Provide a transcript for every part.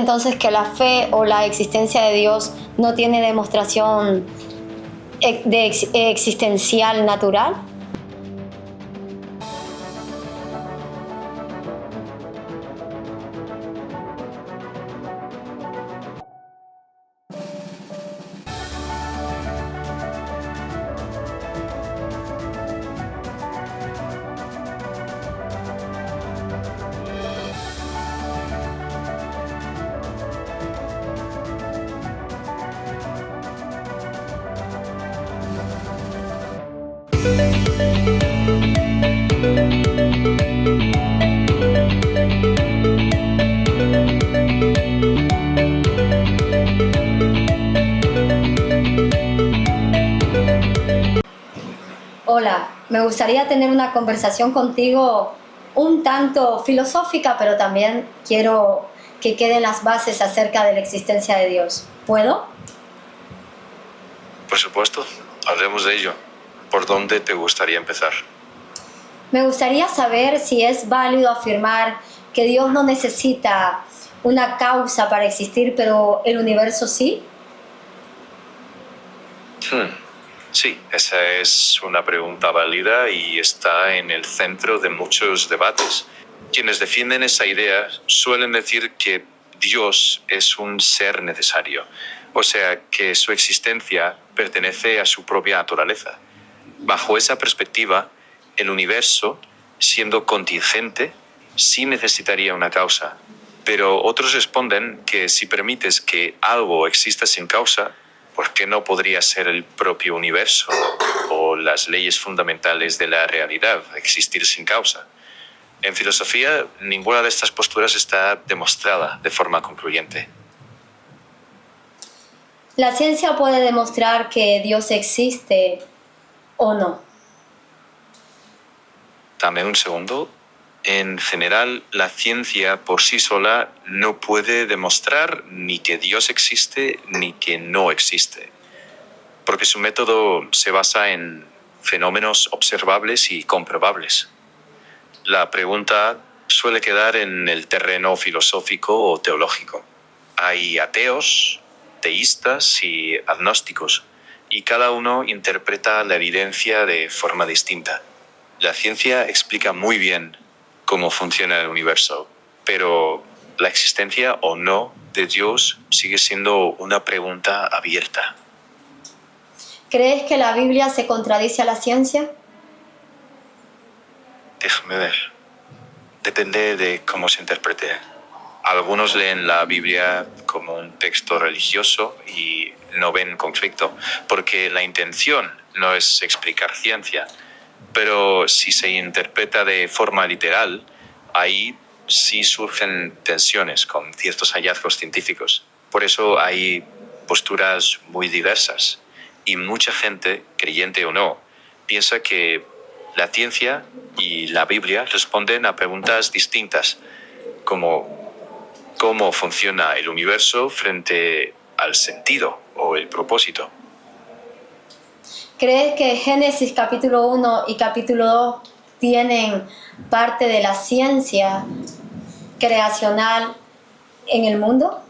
Entonces, que la fe o la existencia de Dios no tiene demostración existencial natural. Hola, me gustaría tener una conversación contigo un tanto filosófica, pero también quiero que queden las bases acerca de la existencia de Dios. ¿Puedo? Por supuesto, hablemos de ello. ¿Por dónde te gustaría empezar? Me gustaría saber si es válido afirmar que Dios no necesita una causa para existir, pero el universo sí. Sí, esa es una pregunta válida y está en el centro de muchos debates. Quienes defienden esa idea suelen decir que Dios es un ser necesario, o sea, que su existencia pertenece a su propia naturaleza. Bajo esa perspectiva, el universo, siendo contingente, sí necesitaría una causa, pero otros responden que si permites que algo exista sin causa, ¿por qué no podría ser el propio universo o las leyes fundamentales de la realidad existir sin causa? En filosofía, ninguna de estas posturas está demostrada de forma concluyente. La ciencia puede demostrar que Dios existe o no. Dame un segundo. En general, la ciencia por sí sola no puede demostrar ni que Dios existe ni que no existe, porque su método se basa en fenómenos observables y comprobables. La pregunta suele quedar en el terreno filosófico o teológico. Hay ateos, teístas y agnósticos, y cada uno interpreta la evidencia de forma distinta. La ciencia explica muy bien cómo funciona el universo, pero la existencia o no de Dios sigue siendo una pregunta abierta. ¿Crees que la Biblia se contradice a la ciencia? Déjame ver. Depende de cómo se interprete. Algunos leen la Biblia como un texto religioso y no ven conflicto, porque la intención no es explicar ciencia. Pero si se interpreta de forma literal, ahí sí surgen tensiones con ciertos hallazgos científicos. Por eso hay posturas muy diversas. Y mucha gente, creyente o no, piensa que la ciencia y la Biblia responden a preguntas distintas, como cómo funciona el universo frente al sentido o el propósito. ¿Crees que Génesis capítulo 1 y capítulo 2 tienen parte de la ciencia creacional en el mundo?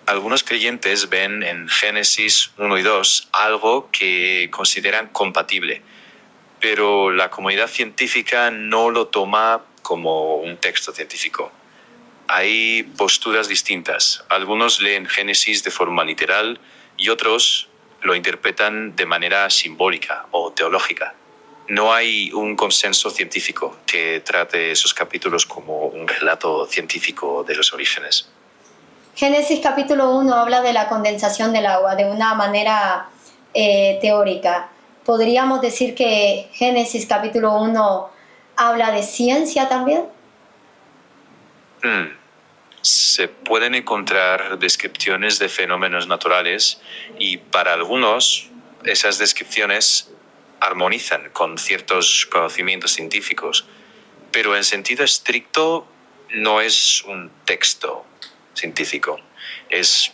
Algunos creyentes ven en Génesis 1 y 2 algo que consideran compatible, pero la comunidad científica no lo toma como un texto científico. Hay posturas distintas. Algunos leen Génesis de forma literal y otros lo interpretan de manera simbólica o teológica. No hay un consenso científico que trate esos capítulos como un relato científico de los orígenes. Génesis capítulo 1 habla de la condensación del agua de una manera teórica. ¿Podríamos decir que Génesis capítulo 1 habla de ciencia también? Se pueden encontrar descripciones de fenómenos naturales y para algunos esas descripciones armonizan con ciertos conocimientos científicos, pero en sentido estricto no es un texto científico, es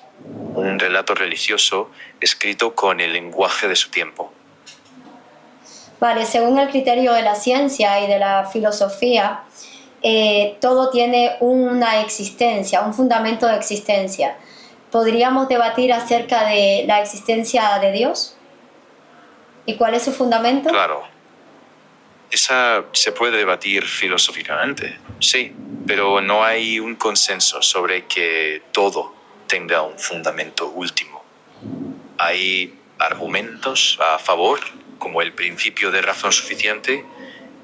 un relato religioso escrito con el lenguaje de su tiempo. Vale, según el criterio de la ciencia y de la filosofía, todo tiene una existencia, un fundamento de existencia. ¿Podríamos debatir acerca de la existencia de Dios? ¿Y cuál es su fundamento? Claro, esa se puede debatir filosóficamente, sí, pero no hay un consenso sobre que todo tenga un fundamento último. Hay argumentos a favor, como el principio de razón suficiente,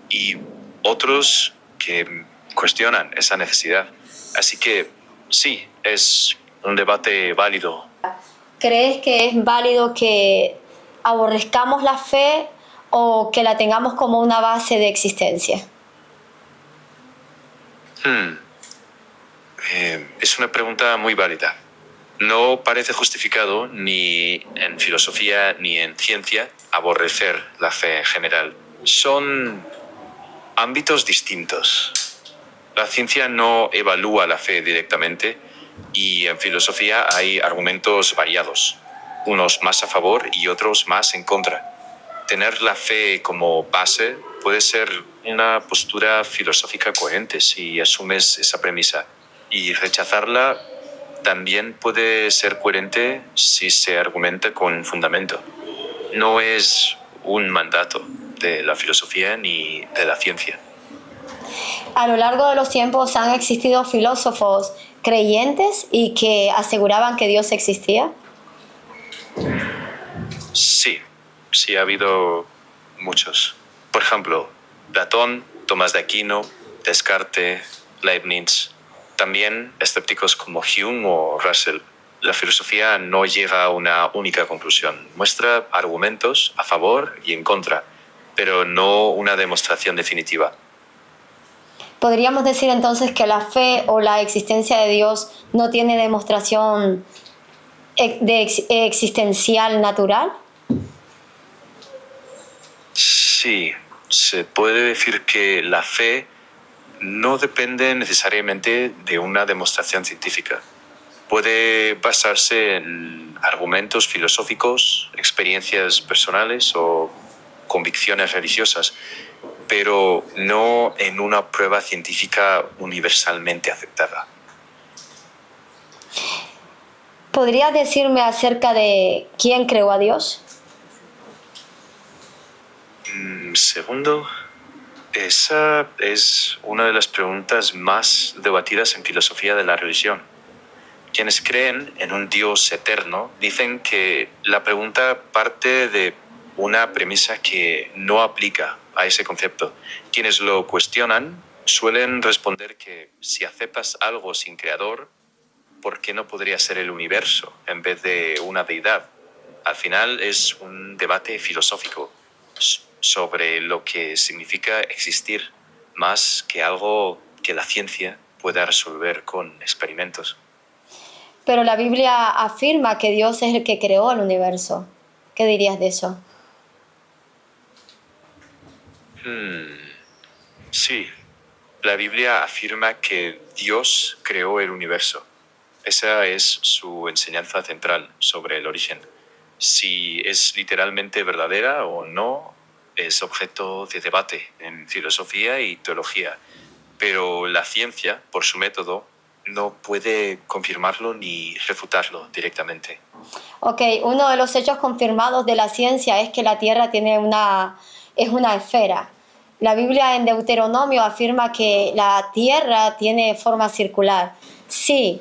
y otros que cuestionan esa necesidad. Así que sí, es un debate válido. ¿Crees que es válido que aborrezcamos la fe o que la tengamos como una base de existencia? Es una pregunta muy válida. No parece justificado ni en filosofía ni en ciencia aborrecer la fe en general. Son ámbitos distintos. La ciencia no evalúa la fe directamente y en filosofía hay argumentos variados, unos más a favor y otros más en contra. Tener la fe como base puede ser una postura filosófica coherente si asumes esa premisa, y rechazarla también puede ser coherente si se argumenta con fundamento. No es un mandato de la filosofía ni de la ciencia. A lo largo de los tiempos han existido filósofos creyentes y que aseguraban que Dios existía. Sí, sí ha habido muchos. Por ejemplo, Platón, Tomás de Aquino, Descartes, Leibniz. También escépticos como Hume o Russell. La filosofía no llega a una única conclusión. Muestra argumentos a favor y en contra, pero no una demostración definitiva. ¿Podríamos decir entonces que la fe o la existencia de Dios no tiene demostración existencial natural? Sí, se puede decir que la fe no depende necesariamente de una demostración científica. Puede basarse en argumentos filosóficos, experiencias personales o convicciones religiosas, pero no en una prueba científica universalmente aceptada. ¿Podrías decirme acerca de quién creó a Dios? Segundo, esa es una de las preguntas más debatidas en filosofía de la religión. Quienes creen en un Dios eterno dicen que la pregunta parte de una premisa que no aplica a ese concepto. Quienes lo cuestionan suelen responder que si aceptas algo sin creador, ¿por qué no podría ser el universo en vez de una deidad? Al final es un debate filosófico sobre lo que significa existir, más que algo que la ciencia pueda resolver con experimentos. Pero la Biblia afirma que Dios es el que creó el universo. ¿Qué dirías de eso? Sí, la Biblia afirma que Dios creó el universo. Esa es su enseñanza central sobre el origen. Si es literalmente verdadera o no es objeto de debate en filosofía y teología, pero la ciencia, por su método, no puede confirmarlo ni refutarlo directamente. Ok, uno de los hechos confirmados de la ciencia es que la Tierra es una esfera. La Biblia en Deuteronomio afirma que la Tierra tiene forma circular. Sí,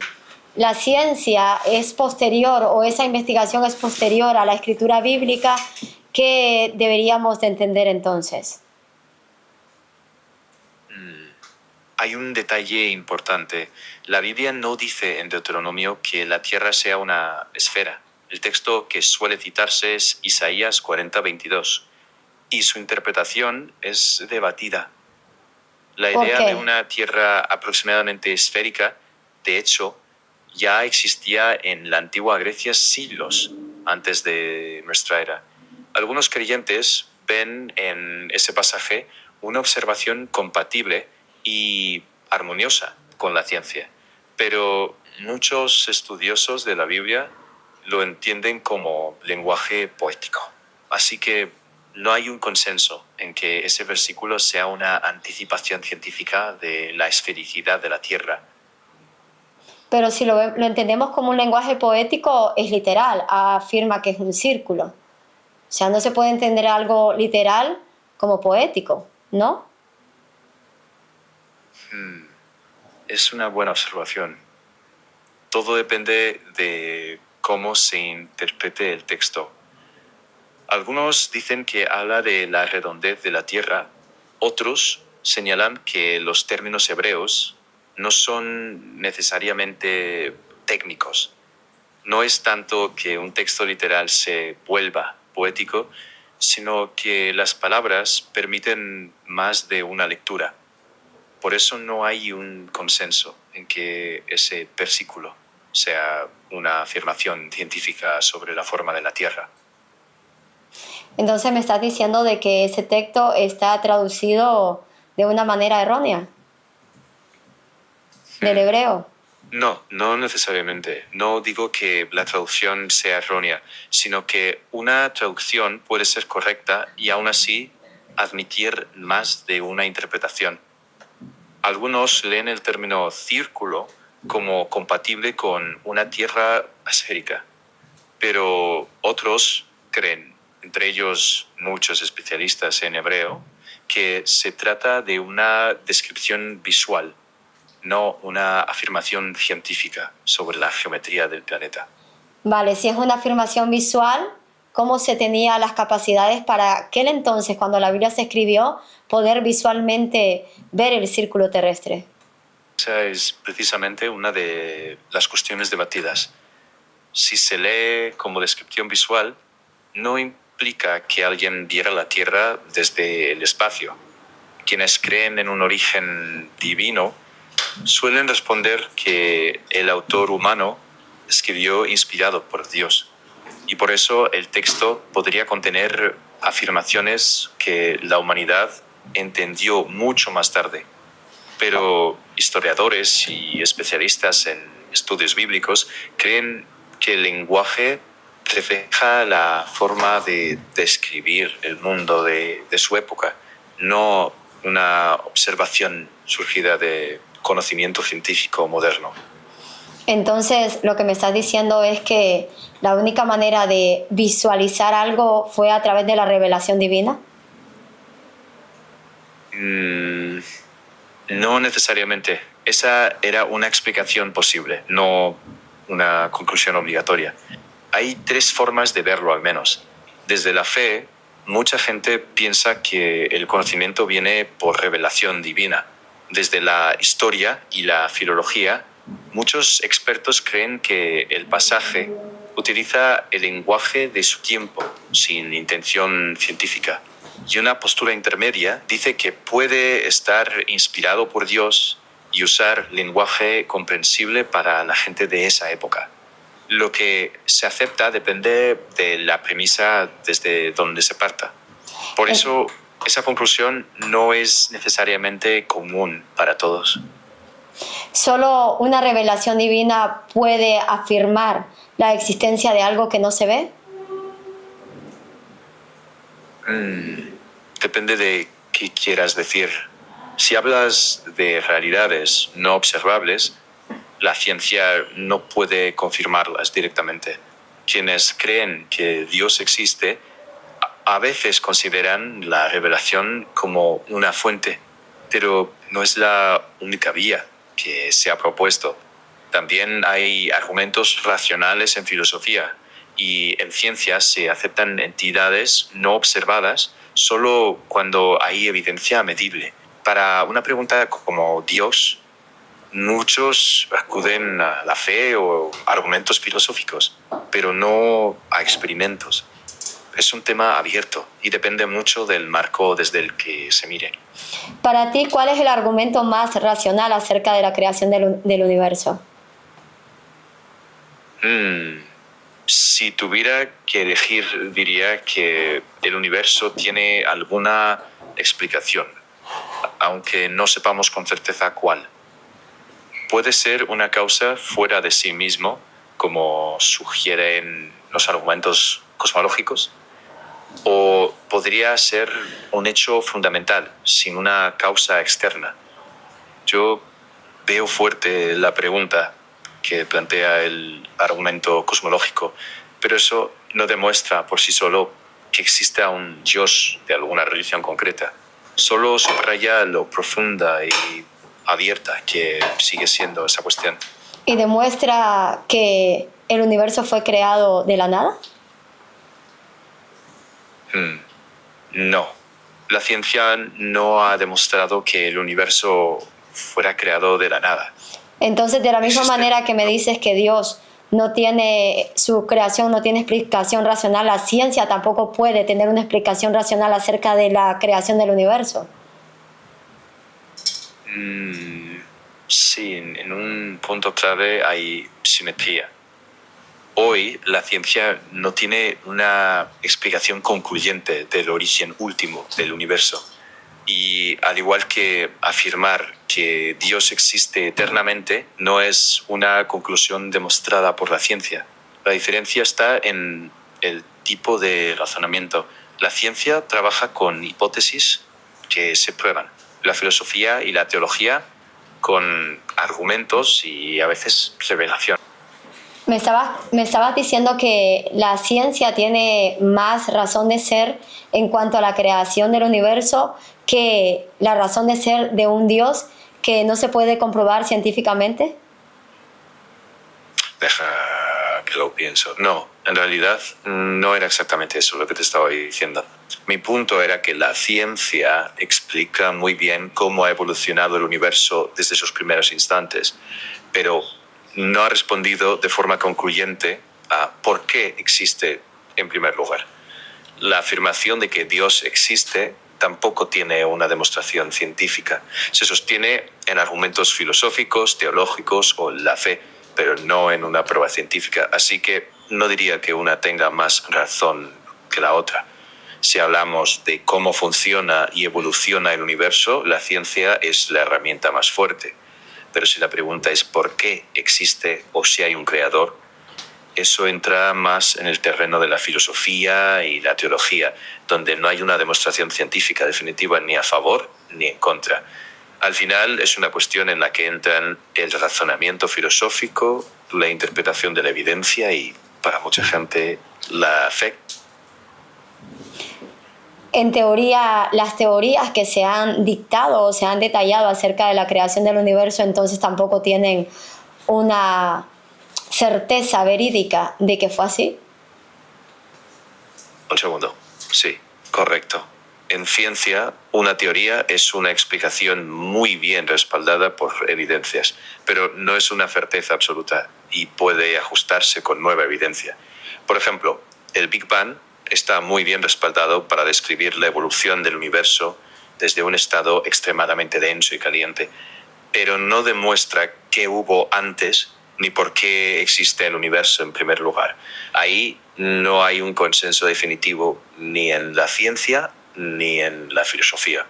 la ciencia es posterior o esa investigación es posterior a la escritura bíblica. ¿Qué deberíamos de entender entonces? Hay un detalle importante. La Biblia no dice en Deuteronomio que la tierra sea una esfera. El texto que suele citarse es Isaías 40:22, y su interpretación es debatida. La ¿Por idea de qué? una tierra aproximadamente esférica, de hecho, ya existía en la antigua Grecia siglos antes de nuestra era. Algunos creyentes ven en ese pasaje una observación compatible y armoniosa con la ciencia, pero muchos estudiosos de la Biblia lo entienden como lenguaje poético. Así que no hay un consenso en que ese versículo sea una anticipación científica de la esfericidad de la Tierra. Pero si lo entendemos como un lenguaje poético, es literal, afirma que es un círculo. O sea, no se puede entender algo literal como poético, ¿no? Es una buena observación. Todo depende de cómo se interprete el texto. Algunos dicen que habla de la redondez de la Tierra, otros señalan que los términos hebreos no son necesariamente técnicos. No es tanto que un texto literal se vuelva poético, sino que las palabras permiten más de una lectura. Por eso no hay un consenso en que ese versículo sea una afirmación científica sobre la forma de la Tierra. Entonces me estás diciendo de que ese texto está traducido de una manera errónea del hebreo. No, no necesariamente. No digo que la traducción sea errónea, sino que una traducción puede ser correcta y aún así admitir más de una interpretación. Algunos leen el término círculo como compatible con una tierra esférica, pero otros creen, entre ellos muchos especialistas en hebreo, que se trata de una descripción visual, no una afirmación científica sobre la geometría del planeta. Vale, si es una afirmación visual, ¿cómo se tenía las capacidades para aquel entonces, cuando la Biblia se escribió, poder visualmente ver el círculo terrestre? Esa es precisamente una de las cuestiones debatidas. Si se lee como descripción visual, no implica que alguien viera la Tierra desde el espacio. Quienes creen en un origen divino suelen responder que el autor humano escribió inspirado por Dios, y por eso el texto podría contener afirmaciones que la humanidad entendió mucho más tarde. Pero historiadores y especialistas en estudios bíblicos creen que el lenguaje refleja la forma de describir el mundo de su época, no una observación surgida de conocimiento científico moderno. Entonces, lo que me estás diciendo es que la única manera de visualizar algo fue a través de la revelación divina. No necesariamente. Esa era una explicación posible, no una conclusión obligatoria. Hay tres formas de verlo al menos. Desde la fe, mucha gente piensa que el conocimiento viene por revelación divina. Desde la historia y la filología, muchos expertos creen que el pasaje utiliza el lenguaje de su tiempo, sin intención científica. Y una postura intermedia dice que puede estar inspirado por Dios y usar lenguaje comprensible para la gente de esa época. Lo que se acepta depende de la premisa desde donde se parta. Por eso, esa conclusión no es necesariamente común para todos. Solo una revelación divina puede afirmar la existencia de algo que no se ve. Depende de qué quieras decir. Si hablas de realidades no observables, la ciencia no puede confirmarlas directamente. Quienes creen que Dios existe a veces consideran la revelación como una fuente, pero no es la única vía que se ha propuesto. También hay argumentos racionales en filosofía, y en ciencia se aceptan entidades no observadas solo cuando hay evidencia medible. Para una pregunta como Dios, muchos acuden a la fe o argumentos filosóficos, pero no a experimentos. Es un tema abierto y depende mucho del marco desde el que se mire. Para ti, ¿cuál es el argumento más racional acerca de la creación del universo? Si tuviera que elegir, diría que el universo tiene alguna explicación, aunque no sepamos con certeza cuál. Puede ser una causa fuera de sí mismo, como sugieren los argumentos cosmológicos, o podría ser un hecho fundamental, sin una causa externa. Yo veo fuerte la pregunta que plantea el argumento cosmológico, pero eso no demuestra por sí solo que exista un Dios de alguna religión concreta. Solo subraya lo profunda y abierta que sigue siendo esa cuestión. ¿Y demuestra que el universo fue creado de la nada? No. La ciencia no ha demostrado que el universo fuera creado de la nada. Entonces, de la misma Existe. manera que me dices que Dios no tiene, su creación no tiene explicación racional, la ciencia tampoco puede tener una explicación racional acerca de la creación del universo. Sí, en un punto clave hay simetría. Hoy la ciencia no tiene una explicación concluyente del origen último del universo. Y al igual que afirmar que Dios existe eternamente no es una conclusión demostrada por la ciencia. La diferencia está en el tipo de razonamiento. La ciencia trabaja con hipótesis que se prueban. La filosofía y la teología con argumentos y a veces revelación. Me estabas diciendo que la ciencia tiene más razón de ser en cuanto a la creación del universo que la razón de ser de un Dios que no se puede comprobar científicamente. Deja que lo pienso. No, en realidad no era exactamente eso lo que te estaba diciendo. Mi punto era que la ciencia explica muy bien cómo ha evolucionado el universo desde sus primeros instantes, pero no ha respondido de forma concluyente a por qué existe en primer lugar. La afirmación de que Dios existe tampoco tiene una demostración científica. Se sostiene en argumentos filosóficos, teológicos o la fe, pero no en una prueba científica. Así que no diría que una tenga más razón que la otra. Si hablamos de cómo funciona y evoluciona el universo, la ciencia es la herramienta más fuerte. Pero si la pregunta es por qué existe o si hay un creador, eso entra más en el terreno de la filosofía y la teología, donde no hay una demostración científica definitiva ni a favor ni en contra. Al final es una cuestión en la que entran el razonamiento filosófico, la interpretación de la evidencia y, para mucha gente, la fe. En teoría, las teorías que se han dictado o se han detallado acerca de la creación del universo entonces tampoco tienen una certeza verídica de que fue así. Un segundo. Sí, correcto. En ciencia, una teoría es una explicación muy bien respaldada por evidencias, pero no es una certeza absoluta y puede ajustarse con nueva evidencia. Por ejemplo, el Big Bang está muy bien respaldado para describir la evolución del universo desde un estado extremadamente denso y caliente, pero no demuestra qué hubo antes ni por qué existe el universo en primer lugar. Ahí no hay un consenso definitivo ni en la ciencia ni en la filosofía.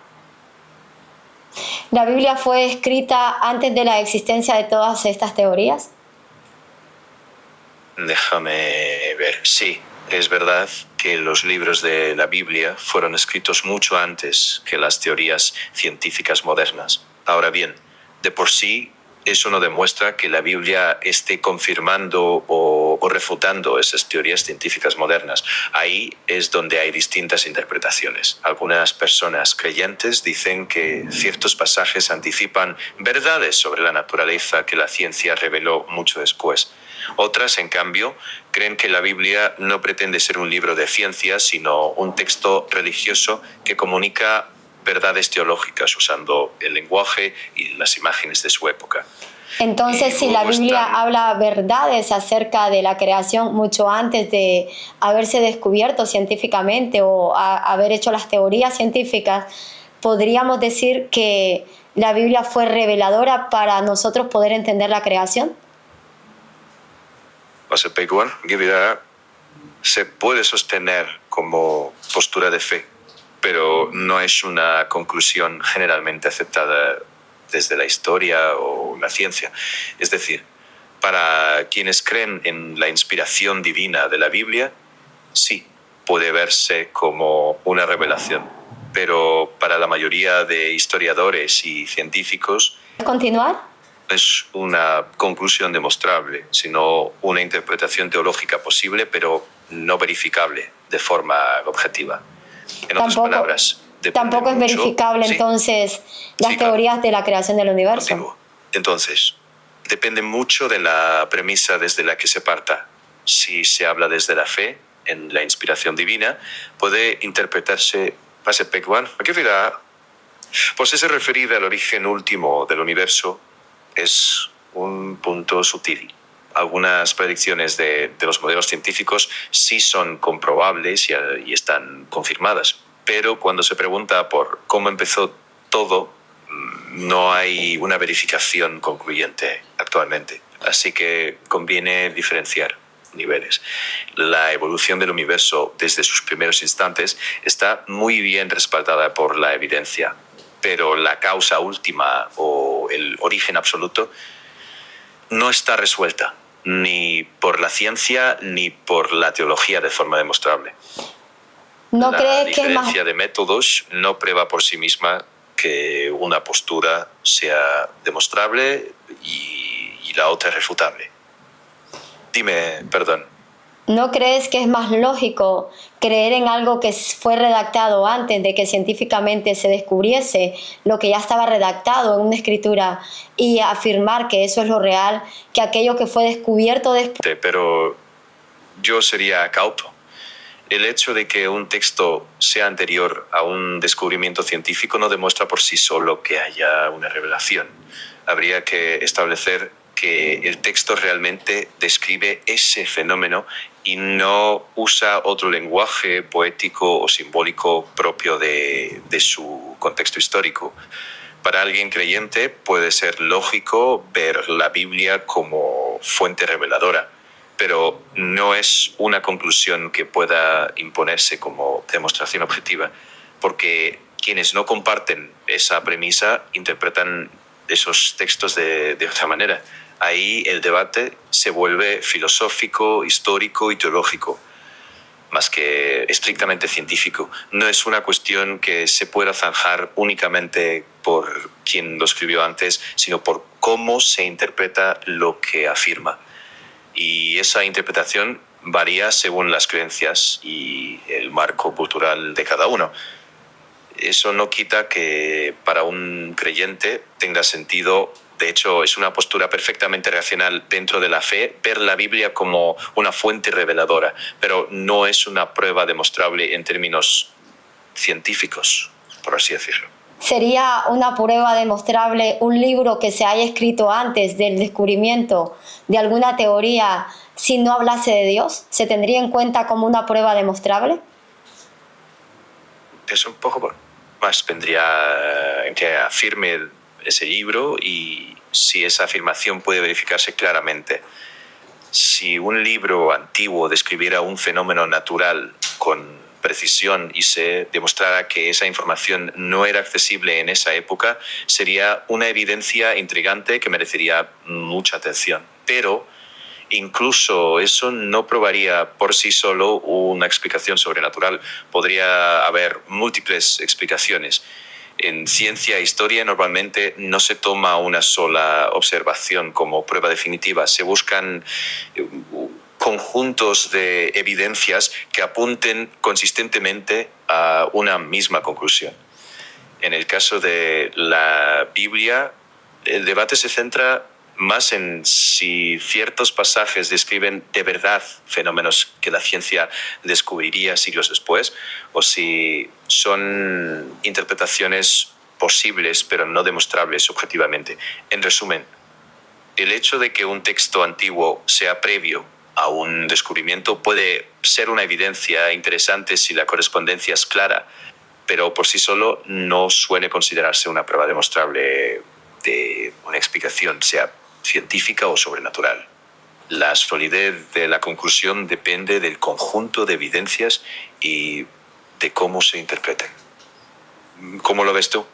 ¿La Biblia fue escrita antes de la existencia de todas estas teorías? Déjame ver. Sí, es verdad que los libros de la Biblia fueron escritos mucho antes que las teorías científicas modernas. Ahora bien, de por sí, eso no demuestra que la Biblia esté confirmando o refutando esas teorías científicas modernas. Ahí es donde hay distintas interpretaciones. Algunas personas creyentes dicen que ciertos pasajes anticipan verdades sobre la naturaleza que la ciencia reveló mucho después. Otras, en cambio, creen que la Biblia no pretende ser un libro de ciencia, sino un texto religioso que comunica verdades teológicas usando el lenguaje y las imágenes de su época. Entonces, si la Biblia habla verdades acerca de la creación mucho antes de haberse descubierto científicamente o haber hecho las teorías científicas, podríamos decir que la Biblia fue reveladora para nosotros poder entender la creación. That's a big one. Se puede sostener como postura de fe, pero no es una conclusión generalmente aceptada desde la historia o la ciencia. Es decir, para quienes creen en la inspiración divina de la Biblia, sí, puede verse como una revelación. Pero para la mayoría de historiadores y científicos, ¿Continuar? es una conclusión demostrable, sino una interpretación teológica posible, pero no verificable de forma objetiva. En otras palabras, tampoco es verificable, ¿sí? Entonces las Sí, claro. teorías de la creación del universo. Continúo. Entonces, depende mucho de la premisa desde la que se parta. Si se habla desde la fe en la inspiración divina, puede interpretarse pues ese referir al origen último del universo es un punto sutil. Algunas predicciones de los modelos científicos sí son comprobables y están confirmadas, pero cuando se pregunta por cómo empezó todo, no hay una verificación concluyente actualmente. Así que conviene diferenciar niveles. La evolución del universo desde sus primeros instantes está muy bien respaldada por la evidencia, pero la causa última o el origen absoluto no está resuelta, ni por la ciencia ni por la teología de forma demostrable. ¿No La crees que es más... diferencia de métodos no prueba por sí misma que una postura sea demostrable y la otra refutable. Dime, perdón. ¿No crees que es más lógico creer en algo que fue redactado antes de que científicamente se descubriese lo que ya estaba redactado en una escritura y afirmar que eso es lo real, que aquello que fue descubierto después? Pero yo sería cauto. El hecho de que un texto sea anterior a un descubrimiento científico no demuestra por sí solo que haya una revelación. Habría que establecer que el texto realmente describe ese fenómeno y no usa otro lenguaje poético o simbólico propio de su contexto histórico. Para alguien creyente puede ser lógico ver la Biblia como fuente reveladora, pero no es una conclusión que pueda imponerse como demostración objetiva, porque quienes no comparten esa premisa interpretan esos textos de otra manera. Ahí el debate se vuelve filosófico, histórico y teológico, más que estrictamente científico. No es una cuestión que se pueda zanjar únicamente por quien lo escribió antes, sino por cómo se interpreta lo que afirma. Y esa interpretación varía según las creencias y el marco cultural de cada uno. Eso no quita que para un creyente tenga sentido. De hecho, es una postura perfectamente racional dentro de la fe ver la Biblia como una fuente reveladora, pero no es una prueba demostrable en términos científicos, por así decirlo. ¿Sería una prueba demostrable un libro que se haya escrito antes del descubrimiento de alguna teoría si no hablase de Dios? ¿Se tendría en cuenta como una prueba demostrable? Es un poco más vendría en que afirme ese libro y si esa afirmación puede verificarse claramente. Si un libro antiguo describiera un fenómeno natural con precisión y se demostrara que esa información no era accesible en esa época, sería una evidencia intrigante que merecería mucha atención. Pero incluso eso no probaría por sí solo una explicación sobrenatural. Podría haber múltiples explicaciones. En ciencia e historia normalmente no se toma una sola observación como prueba definitiva. Se buscan conjuntos de evidencias que apunten consistentemente a una misma conclusión. En el caso de la Biblia, el debate se centra más en si ciertos pasajes describen de verdad fenómenos que la ciencia descubriría siglos después, o si son interpretaciones posibles pero no demostrables objetivamente. En resumen, el hecho de que un texto antiguo sea previo a un descubrimiento puede ser una evidencia interesante si la correspondencia es clara, pero por sí solo no suele considerarse una prueba demostrable de una explicación, sea científica o sobrenatural. La solidez de la conclusión depende del conjunto de evidencias y de cómo se interpreten. ¿Cómo lo ves tú?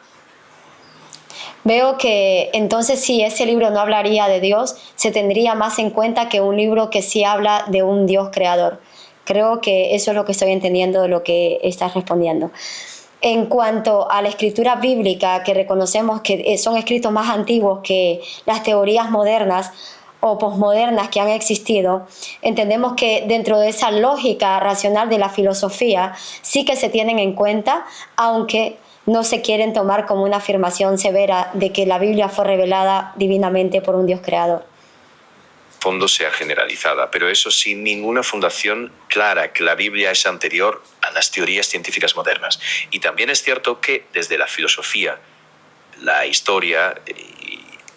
Veo que entonces si ese libro no hablaría de Dios, se tendría más en cuenta que un libro que sí habla de un Dios creador. Creo que eso es lo que estoy entendiendo de lo que estás respondiendo. En cuanto a la escritura bíblica, que reconocemos que son escritos más antiguos que las teorías modernas o posmodernas que han existido, entendemos que dentro de esa lógica racional de la filosofía sí que se tienen en cuenta, aunque no se quieren tomar como una afirmación severa de que la Biblia fue revelada divinamente por un Dios creador. Fondo sea generalizada, pero eso sin ninguna fundación clara que la Biblia es anterior a las teorías científicas modernas. Y también es cierto que desde la filosofía, la historia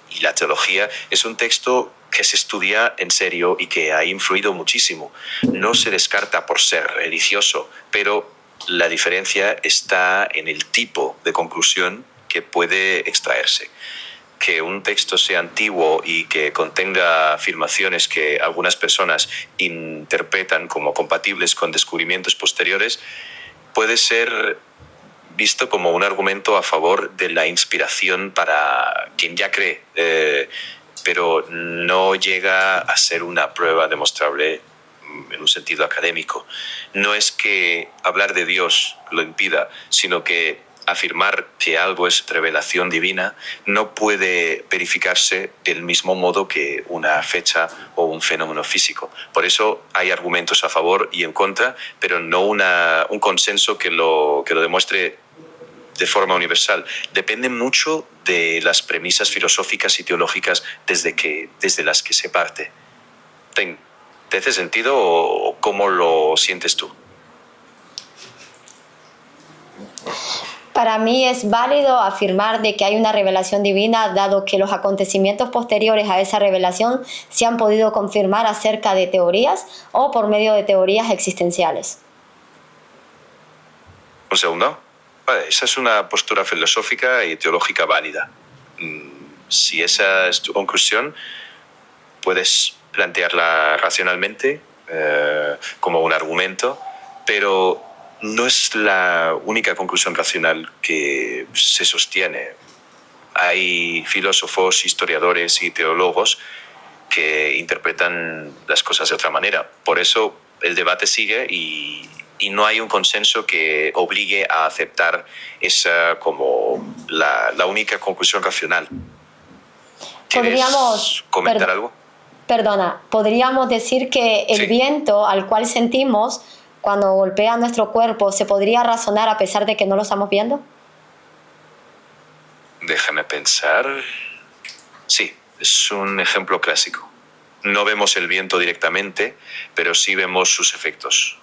y la teología es un texto que se estudia en serio y que ha influido muchísimo. No se descarta por ser religioso, pero la diferencia está en el tipo de conclusión que puede extraerse. Que un texto sea antiguo y que contenga afirmaciones que algunas personas interpretan como compatibles con descubrimientos posteriores puede ser visto como un argumento a favor de la inspiración para quien ya cree, pero no llega a ser una prueba demostrable en un sentido académico. No es que hablar de Dios lo impida, sino que afirmar que algo es revelación divina no puede verificarse del mismo modo que una fecha o un fenómeno físico. Por eso hay argumentos a favor y en contra, pero no un consenso que lo demuestre de forma universal. Depende mucho de las premisas filosóficas y teológicas desde las que se parte. ¿Te hace sentido o cómo lo sientes tú? Para mí es válido afirmar de que hay una revelación divina, dado que los acontecimientos posteriores a esa revelación se han podido confirmar acerca de teorías o por medio de teorías existenciales. Un segundo. Vale, esa es una postura filosófica y teológica válida. Si esa es tu conclusión, puedes plantearla racionalmente como un argumento, pero no es la única conclusión racional que se sostiene. Hay filósofos, historiadores y teólogos que interpretan las cosas de otra manera. Por eso el debate sigue y no hay un consenso que obligue a aceptar esa como la única conclusión racional. ¿Quieres comentar algo? Perdona, podríamos decir que el viento al cual sentimos cuando golpea nuestro cuerpo se podría razonar a pesar de que no lo estamos viendo. Déjame pensar. Sí, es un ejemplo clásico. No vemos el viento directamente, pero sí vemos sus efectos.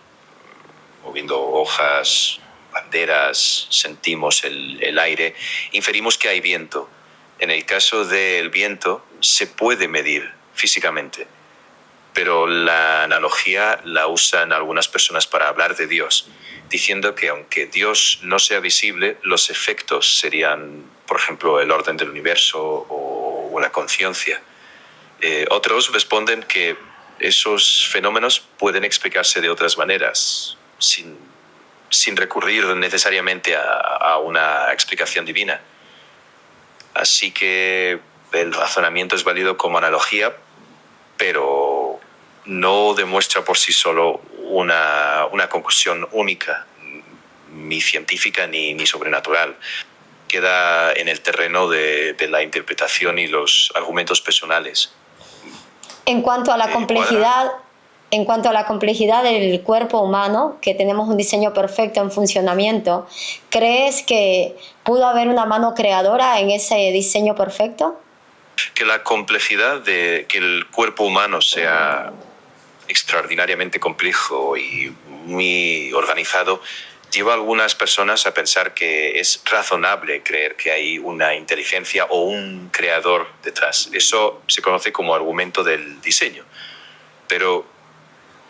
Moviendo hojas, banderas, sentimos el aire, inferimos que hay viento. En el caso del viento, se puede medir físicamente, pero la analogía la usan algunas personas para hablar de Dios, diciendo que aunque Dios no sea visible, los efectos serían, por ejemplo, el orden del universo o la conciencia. Otros responden que esos fenómenos pueden explicarse de otras maneras, sin recurrir necesariamente a una explicación divina. Así que el razonamiento es válido como analogía, pero no demuestra por sí solo una conclusión única, ni científica ni sobrenatural. Queda en el terreno de la interpretación y los argumentos personales. En cuanto a la complejidad del cuerpo humano, que tenemos un diseño perfecto en funcionamiento, ¿crees que pudo haber una mano creadora en ese diseño perfecto? Que la complejidad de que el cuerpo humano sea extraordinariamente complejo y muy organizado lleva a algunas personas a pensar que es razonable creer que hay una inteligencia o un creador detrás. Eso se conoce como argumento del diseño. Pero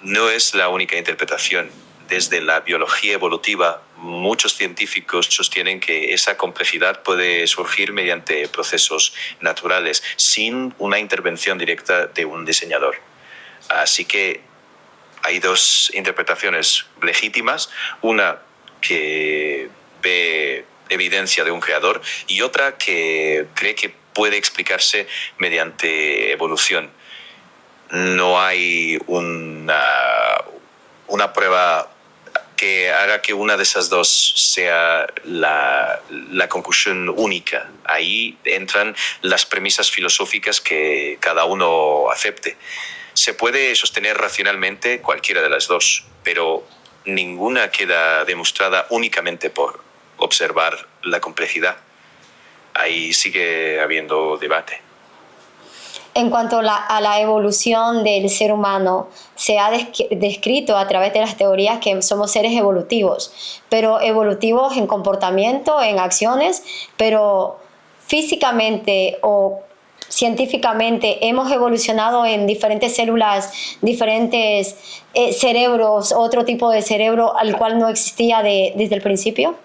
no es la única interpretación. Desde la biología evolutiva, muchos científicos sostienen que esa complejidad puede surgir mediante procesos naturales, sin una intervención directa de un diseñador. Así que hay dos interpretaciones legítimas, una que ve evidencia de un creador y otra que cree que puede explicarse mediante evolución. No hay una prueba que haga que una de esas dos sea la conclusión única. Ahí entran las premisas filosóficas que cada uno acepte. Se puede sostener racionalmente cualquiera de las dos, pero ninguna queda demostrada únicamente por observar la complejidad. Ahí sigue habiendo debate. En cuanto a la evolución del ser humano, se ha descrito a través de las teorías que somos seres evolutivos, pero evolutivos en comportamiento, en acciones, pero físicamente o científicamente hemos evolucionado en diferentes células, diferentes cerebros, otro tipo de cerebro al cual no existía desde el principio.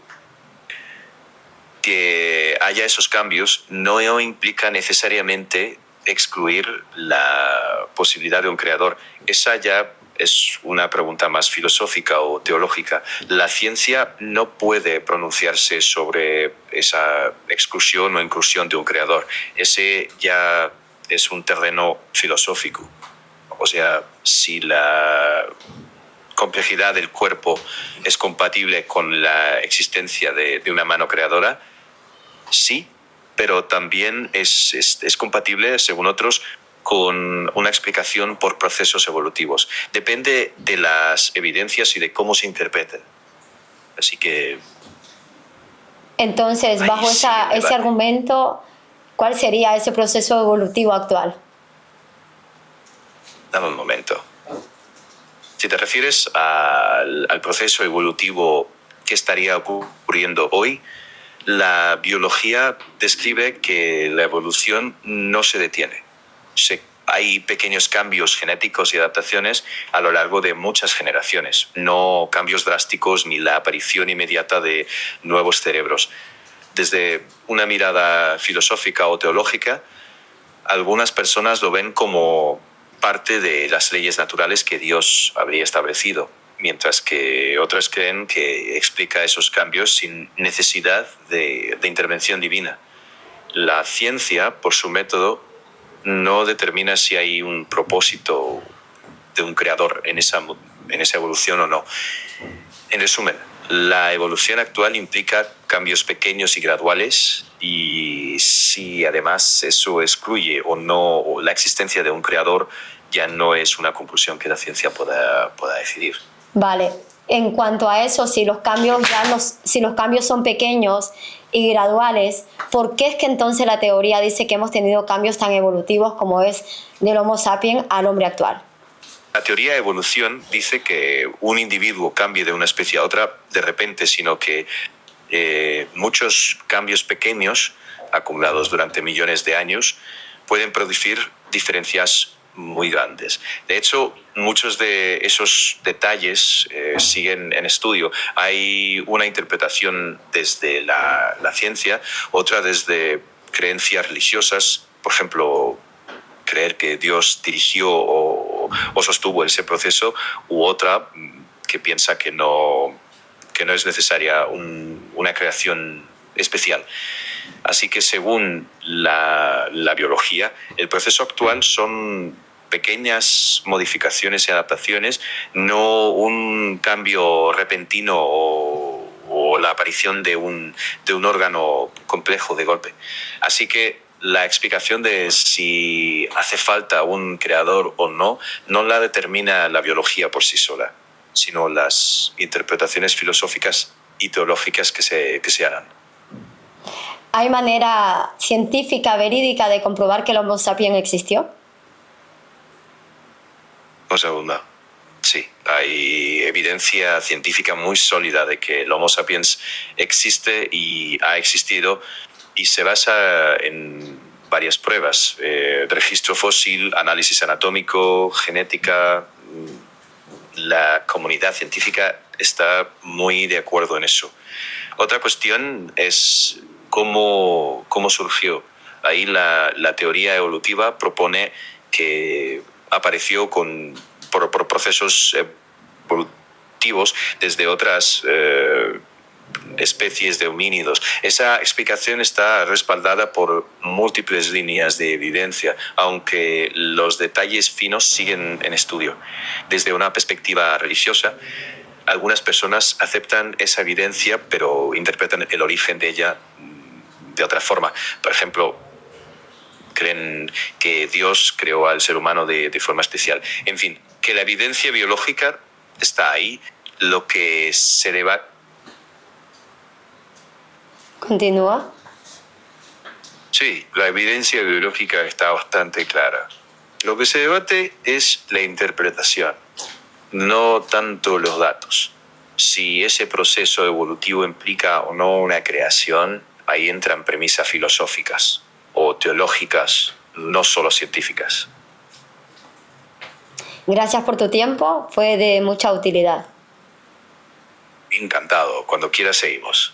Que haya esos cambios no implica necesariamente excluir la posibilidad de un creador. Esa ya es una pregunta más filosófica o teológica. La ciencia no puede pronunciarse sobre esa exclusión o inclusión de un creador. Ese ya es un terreno filosófico. O sea, si la complejidad del cuerpo es compatible con la existencia de una mano creadora, sí, pero también es compatible, según otros, con una explicación por procesos evolutivos. Depende de las evidencias y de cómo se interpreten. Así que... Entonces, bajo ese argumento, ¿cuál sería ese proceso evolutivo actual? Dame un momento. Si te refieres al proceso evolutivo que estaría ocurriendo hoy, la biología describe que la evolución no se detiene. Hay pequeños cambios genéticos y adaptaciones a lo largo de muchas generaciones, no cambios drásticos ni la aparición inmediata de nuevos cerebros. Desde una mirada filosófica o teológica, algunas personas lo ven como parte de las leyes naturales que Dios habría establecido, mientras que otras creen que explica esos cambios sin necesidad de intervención divina. La ciencia, por su método, no determina si hay un propósito de un creador en esa evolución o no. En resumen, la evolución actual implica cambios pequeños y graduales, y si además eso excluye o no la existencia de un creador, ya no es una conclusión que la ciencia pueda decidir. Vale. En cuanto a eso, si los cambios son pequeños y graduales, ¿por qué es que entonces la teoría dice que hemos tenido cambios tan evolutivos como es del Homo sapiens al hombre actual? La teoría de evolución dice que un individuo cambie de una especie a otra de repente, sino que muchos cambios pequeños acumulados durante millones de años pueden producir diferencias muy grandes. De hecho, muchos de esos detalles siguen en estudio. Hay una interpretación desde la ciencia, otra desde creencias religiosas, por ejemplo, creer que Dios dirigió o sostuvo ese proceso, u otra que piensa que no es necesaria una creación especial. Así que según la biología, el proceso actual son pequeñas modificaciones y adaptaciones, no un cambio repentino o la aparición de un órgano complejo de golpe. Así que la explicación de si hace falta un creador o no la determina la biología por sí sola, sino las interpretaciones filosóficas y teológicas que se hagan. ¿Hay manera científica, verídica, de comprobar que el Homo sapiens existió? Un segundo. Sí, hay evidencia científica muy sólida de que el Homo sapiens existe y ha existido, y se basa en varias pruebas: registro fósil, análisis anatómico, genética. La comunidad científica está muy de acuerdo en eso. Otra cuestión es cómo surgió. Ahí la teoría evolutiva propone que apareció por procesos evolutivos desde otras especies de homínidos. Esa explicación está respaldada por múltiples líneas de evidencia, aunque los detalles finos siguen en estudio. Desde una perspectiva religiosa, algunas personas aceptan esa evidencia, pero interpretan el origen de ella de otra forma. Por ejemplo, creen que Dios creó al ser humano de forma especial. En fin, que la evidencia biológica está ahí. Lo que se debate... Continúa. Sí, la evidencia biológica está bastante clara. Lo que se debate es la interpretación, no tanto los datos. Si ese proceso evolutivo implica o no una creación, ahí entran premisas filosóficas o teológicas, no solo científicas. Gracias por tu tiempo, fue de mucha utilidad. Encantado, cuando quieras seguimos.